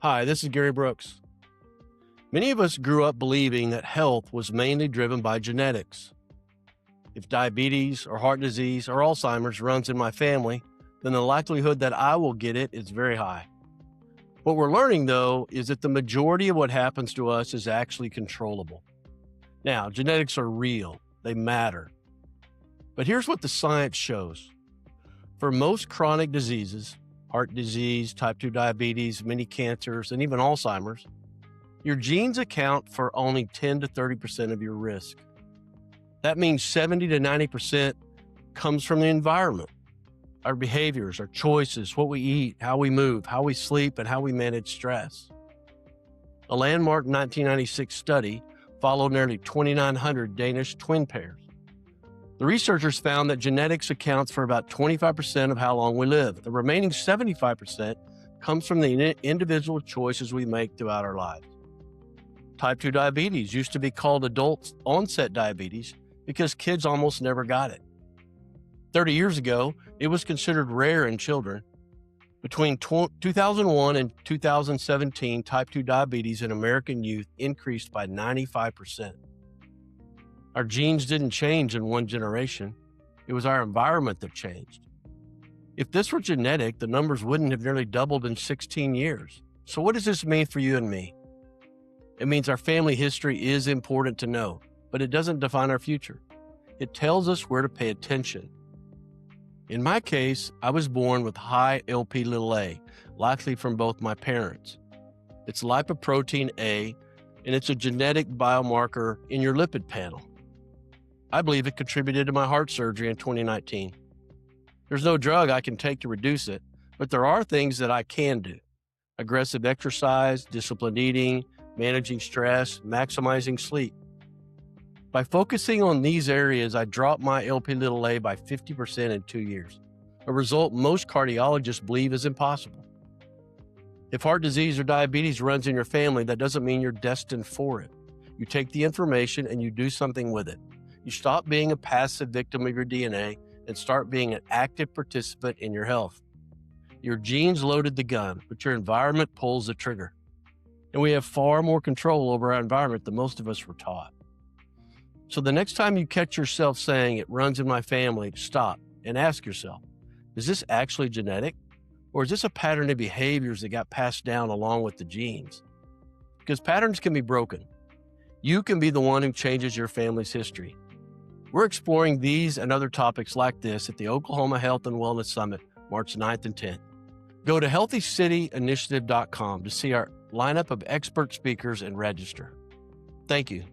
Hi, this is Gary Brooks. Many of us grew up believing that health was mainly driven by genetics. If diabetes or heart disease or Alzheimer's runs in my family, then the likelihood that I will get it is very high. What we're learning, though, is that the majority of what happens to us is actually controllable. Now, genetics are real, they matter. But here's what the science shows. For most chronic diseases, heart disease, type 2 diabetes, many cancers, and even Alzheimer's, your genes account for only 10 to 30% of your risk. That means 70 to 90% comes from the environment, our behaviors, our choices, what we eat, how we move, how we sleep, and how we manage stress. A landmark 1996 study followed nearly 2,900 Danish twin pairs. The researchers found that genetics accounts for about 25% of how long we live. The remaining 75% comes from the individual choices we make throughout our lives. Type 2 diabetes used to be called adult onset diabetes because kids almost never got it. 30 years ago, it was considered rare in children. Between 2001 and 2017, type 2 diabetes in American youth increased by 95%. Our genes didn't change in one generation. It was our environment that changed. If this were genetic, the numbers wouldn't have nearly doubled in 16 years. So what does this mean for you and me? It means our family history is important to know, but it doesn't define our future. It tells us where to pay attention. In my case, I was born with high Lp(a), likely from both my parents. It's lipoprotein A, and it's a genetic biomarker in your lipid panel. I believe it contributed to my heart surgery in 2019. There's no drug I can take to reduce it, but there are things that I can do. Aggressive exercise, disciplined eating, managing stress, maximizing sleep. By focusing on these areas, I dropped my Lp(a) by 50% in 2 years, a result most cardiologists believe is impossible. If heart disease or diabetes runs in your family, that doesn't mean you're destined for it. You take the information and you do something with it. You stop being a passive victim of your DNA and start being an active participant in your health. Your genes loaded the gun, but your environment pulls the trigger. And we have far more control over our environment than most of us were taught. So the next time you catch yourself saying it runs in my family, stop and ask yourself, is this actually genetic? Or is this a pattern of behaviors that got passed down along with the genes? Because patterns can be broken. You can be the one who changes your family's history. We're exploring these and other topics like this at the Oklahoma Health and Wellness Summit, March 9th and 10th. Go to healthycityinitiative.com to see our lineup of expert speakers and register. Thank you.